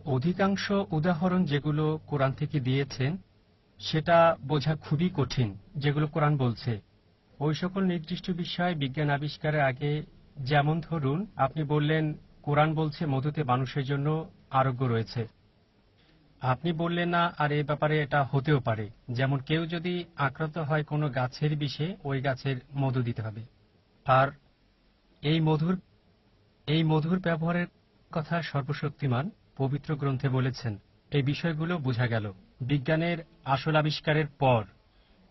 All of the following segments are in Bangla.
অধিকাংশ উদাহরণ যেগুলো কোরআন থেকে দিয়েছেন সেটা বোঝা খুবই কঠিন। যেগুলো কোরআন বলছে ওই সকল নির্দিষ্ট বিষয় বিজ্ঞান আবিষ্কারের আগে, যেমন ধরুন আপনি বললেন কোরআন বলছে মধুতে মানুষের জন্য আরোগ্য রয়েছে। আপনি বললেন না আর এ ব্যাপারে এটা হতেও পারে, যেমন কেউ যদি আক্রান্ত হয় কোনো গাছের বিষে ওই গাছের মধু দিতে হবে। আর এই মধুর ব্যবহারের কথা সর্বশক্তিমান পবিত্র গ্রন্থে বলেছেন। এই বিষয়গুলো বোঝা গেল বিজ্ঞানের আসল আবিষ্কারের পর।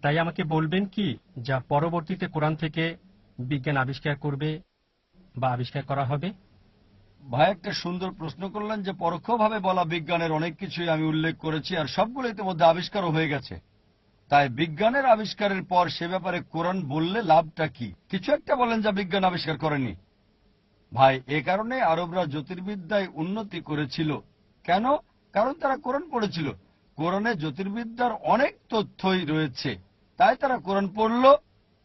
তাই আমাকে বলবেন কি যা পরবর্তীতে কোরআন থেকে বিজ্ঞান আবিষ্কার করবে বা আবিষ্কার করা হবে? ভাই একটা সুন্দর প্রশ্ন করলেন যে পরোক্ষভাবে বলা বিজ্ঞানের অনেক কিছুই আমি উল্লেখ করেছি, আর সবগুলো ইতিমধ্যে আবিষ্কারও হয়ে গেছে। তাই বিজ্ঞানের আবিষ্কারের পর সে ব্যাপারে কোরআন বললে লাভটা কি? কিছু একটা বলেন যা বিজ্ঞান আবিষ্কার করেনি। ভাই এ কারণে আরবরা জ্যোতির্বিদ্যায় উন্নতি করেছিল। কেন? কারণ তারা কোরআন পড়েছিল। কোরআনে জ্যোতির্বিদ্যার অনেক তথ্যই রয়েছে। তাই তারা কোরআন পড়ল,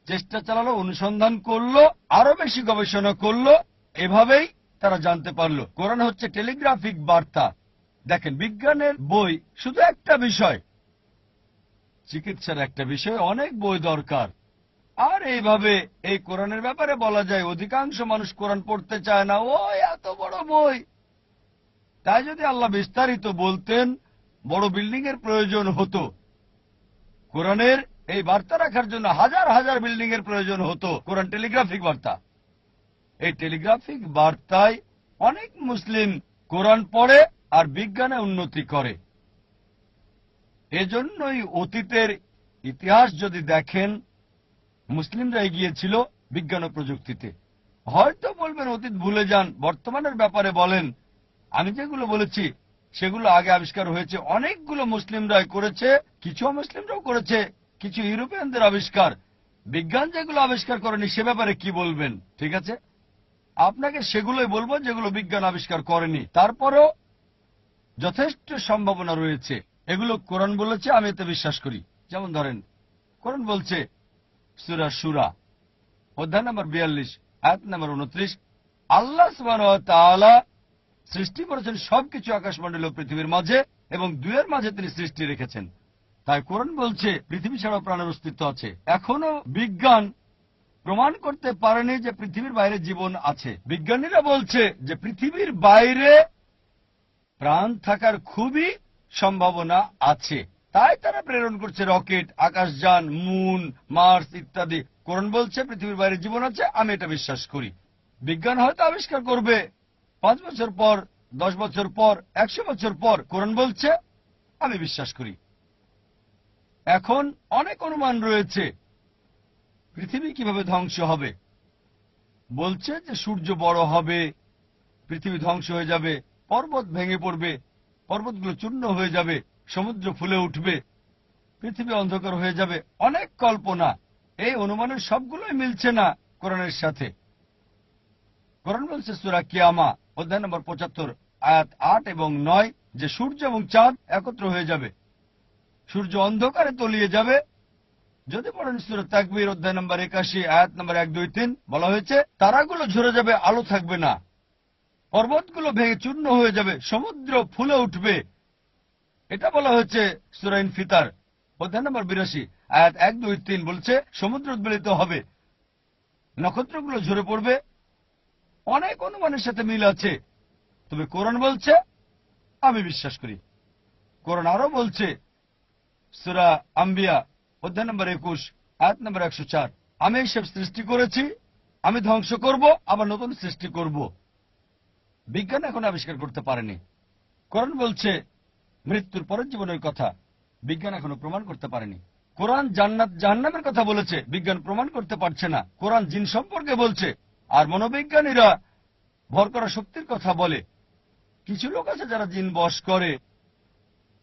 চেষ্টা চালালো, অনুসন্ধান করলো, আরো বেশি গবেষণা করলো। এভাবেই তারা জানতে পারল। কোরআন হচ্ছে টেলিগ্রাফিক বার্তা। দেখেন, বিজ্ঞানের বই শুধু একটা বিষয়, চিকিৎসার একটা বিষয়, অনেক বই দরকার। আর এইভাবে এই কোরআনের ব্যাপারে বলা যায় অধিকাংশ মানুষ কোরআন পড়তে চায় না। ও এত বড় বই। তাই যদি আল্লাহ বিস্তারিত বলতেন, বড় বিল্ডিং এর প্রয়োজন হতো। কোরআনের এই বার্তা রাখার জন্য হাজার হাজার বিল্ডিং এর প্রয়োজন হতো। কোরআন টেলিগ্রাফিক বার্তা। এই টেলিগ্রাফিক বার্তায় অনেক মুসলিম কোরআন পড়ে আর বিজ্ঞানে উন্নতি করে। এজন্যই অতীতের ইতিহাস যদি দেখেন, মুসলিমরা এগিয়েছিল বিজ্ঞান ও প্রযুক্তিতে। হয়তো বলবেন অতীত ভুলে যান, বর্তমানের ব্যাপারে বলেন। আমি যেগুলো বলেছি সেগুলো আগে আবিষ্কার হয়েছে, অনেকগুলো মুসলিমরাই করেছে, কিছু মুসলিমরাও করেছে, কিছু ইউরোপিয়ানদের আবিষ্কার। বিজ্ঞান যেগুলো আবিষ্কার করেনি সে ব্যাপারে কি বলবেন? ঠিক আছে, আপনাকে সেগুলোই বলবো যেগুলো বিজ্ঞান আবিষ্কার করেনি। তারপরেও যথেষ্ট সম্ভাবনা রয়েছে। এগুলো কোরআন বলেছে, আমি এতে বিশ্বাস করি। যেমন ধরেন, কোরআন বলছে সূরা শুরা অধ্যায় নম্বর 42 আয়াত নম্বর 29, আল্লাহ সুবহানাহু ওয়া তাআলা সৃষ্টি করেছেন সবকিছু আকাশমণ্ডল ও পৃথিবীর মাঝে, এবং দুয়ের মাঝে তিনি সৃষ্টি রেখেছেন। তাই কোরআন বলছে পৃথিবী ছাড়াও প্রাণের অস্তিত্ব আছে। এখনো বিজ্ঞান প্রমাণ করতে পারেনি যে পৃথিবীর বাইরে জীবন আছে। বিজ্ঞানীরা বলছে যে পৃথিবীর বাইরে প্রাণ থাকার খুবই সম্ভাবনা আছে। তাই তারা প্রেরণ করছে রকেট, আকাশযান, মুন, মার্স ইত্যাদি। কোরআন বলছে পৃথিবীর বাইরে জীবন আছে, আমি এটা বিশ্বাস করি। বিজ্ঞান হয়তো আবিষ্কার করবে 5 বছর পর, 10 বছর পর, 100 বছর পর। কোরআন বলছে, আমি বিশ্বাস করি। এখন অনেক অনুমান রয়েছে পৃথিবী কিভাবে ধ্বংস হবে। বলছে যে সূর্য বড় হবে, পৃথিবী ধ্বংস হয়ে যাবে, পর্বত ভেঙে পড়বে, পর্বতগুলো চূর্ণ হয়ে যাবে, সমুদ্র ফুলে উঠবে, পৃথিবী অন্ধকার হয়ে যাবে। অনেক কল্পনা। এই অনুমানের সবগুলোই মিলছে না কোরআনের সাথে। কোরআন বলছে সূরা কিয়ামা অধ্যায় নম্বর 75 আয়াত 8 এবং 9 যে সূর্য এবং চাঁদ একত্র হয়ে যাবে, সূর্য অন্ধকারে তলিয়ে যাবে। যদি পড়েন সূরা তাকবীর অধ্যায় নম্বর 81 আয়াত নম্বর 1, 2, 3, বলা হয়েছে তারাগুলো ঝরে যাবে, আলো থাকবে না, পর্বতগুলো ভেঙে চূর্ণ হয়ে যাবে, সমুদ্র ফুলে উঠবে। এটা বলা হয়েছে সূরা ইনফিতার অধ্যায় নম্বর 82 আয়াত 1, 2, 3 বলছে সমুদ্র উদ্বেলিত হবে, নক্ষত্রগুলো ঝরে পড়বে। অনেক অনুমানের সাথে মিল আছে, তবে কোরআন বলছে আমি বিশ্বাস করি। কোরআন আরো বলছে সূরা আম্বিয়া অধ্যায় নম্বর 21 আয়াত নম্বর 104, আমি এইসব সৃষ্টি করেছি, আমি ধ্বংস করব, আবার নতুন সৃষ্টি করব। বিজ্ঞান এখন আবিষ্কার করতে পারেনি। কোরআন বলছে মৃত্যুর পরের জীবনের কথা, বিজ্ঞান এখনো প্রমাণ করতে পারেনি। কোরআন জান্নাত জাহান্নামের কথা বলেছে, বিজ্ঞান প্রমাণ করতে পারছে না। কোরআন জিন সম্পর্কে বলছে, আর মনোবিজ্ঞানীরা ভর করা শক্তির কথা বলে। কিছু লোক আছে যারা জিন বশ করে,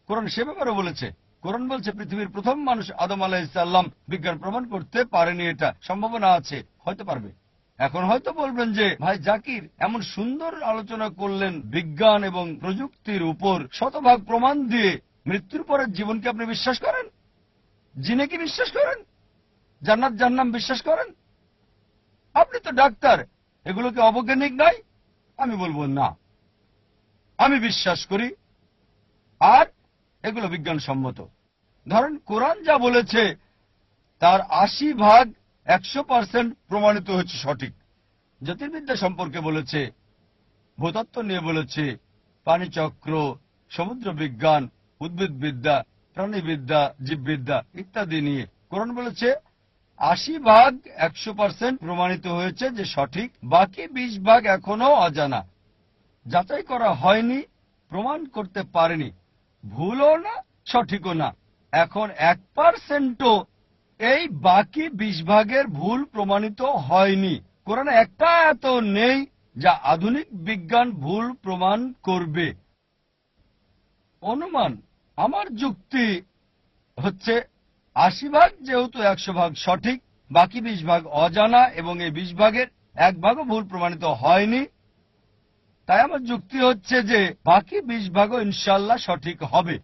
কোরআন সে ব্যাপারে বলেছে। কোরআন বলছে পৃথিবীর প্রথম মানুষ আদম আলাইহিস সালাম, বিজ্ঞান প্রমাণ করতে পারেনি, এটা সম্ভাবনা আছে, হয়তো পারবে। এখন হয়তো বলবেন যে ভাই জাকির এমন সুন্দর আলোচনা করলেন বিজ্ঞান এবং প্রযুক্তির উপর, শতভাগ প্রমাণ দিয়ে, মৃত্যুর পরের জীবনকে আপনি বিশ্বাস করেন? জিনে কি বিশ্বাস করেন? জান্নাত জাহান্নাম বিশ্বাস করেন? আপনি তো ডাক্তার, এগুলো কি অবৈজ্ঞানিক নয়? আমি বলবো না, আমি বিশ্বাস করি আর এগুলো বিজ্ঞানসম্মত। ধরেন কোরআন যা বলেছে তার ৮০ ভাগ ১০০% প্রমাণিত হচ্ছে সঠিক। জ্যোতির্বিদ্যা সম্পর্কে বলেছে, ভূতত্ত্ব নিয়ে বলেছে, পানিচক্র, সমুদ্র বিজ্ঞান, উদ্ভিদবিদ্যা, প্রাণীবিদ্যা, জীববিদ্যা ইত্যাদি নিয়ে কোরআন বলেছে ৮০ ভাগ ১০০% প্রমাণিত হয়েছে যে সঠিক, বাকি ২০ ভাগ এখনো অজানা, যাচাই করা হয়নি, প্রমাণ করতে পারেনি, ভুলও না সঠিকও না। এখন ১%ও এই বাকি ২০ ভাগের ভুল প্রমাণিত হয়নি। কোরআনে একটা এত নেই যা আধুনিক বিজ্ঞান ভুল প্রমাণ করবে। অনুমান, আমার যুক্তি হচ্ছে ৮০ ভাগ যেহেতু ১০০ ভাগ সঠিক, বাকি ২০ ভাগ অজানা এবং এই ২০ ভাগের ১ ভাগও ভুল প্রমাণিত হয়নি, তাই আমার যুক্তি হচ্ছে যে বাকি ২০ ভাগও ইনশাল্লাহ সঠিক হবে।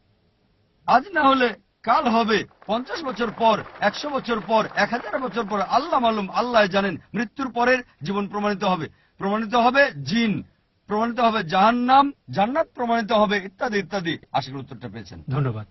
আজ না হলে কাল হবে, ৫০ বছর পর, ১০০ বছর পর, ১০০০ বছর পর, আল্লাহ মালুম, আল্লাহ জানেন। মৃত্যুর পরের জীবন প্রমাণিত হবে, প্রমাণিত হবে জিন, প্রমাণিত হবে জাহান্নাম, জান্নাত প্রমাণিত হবে, ইত্যাদি ইত্যাদি। আশা করি উত্তরটা পেয়েছেন। ধন্যবাদ।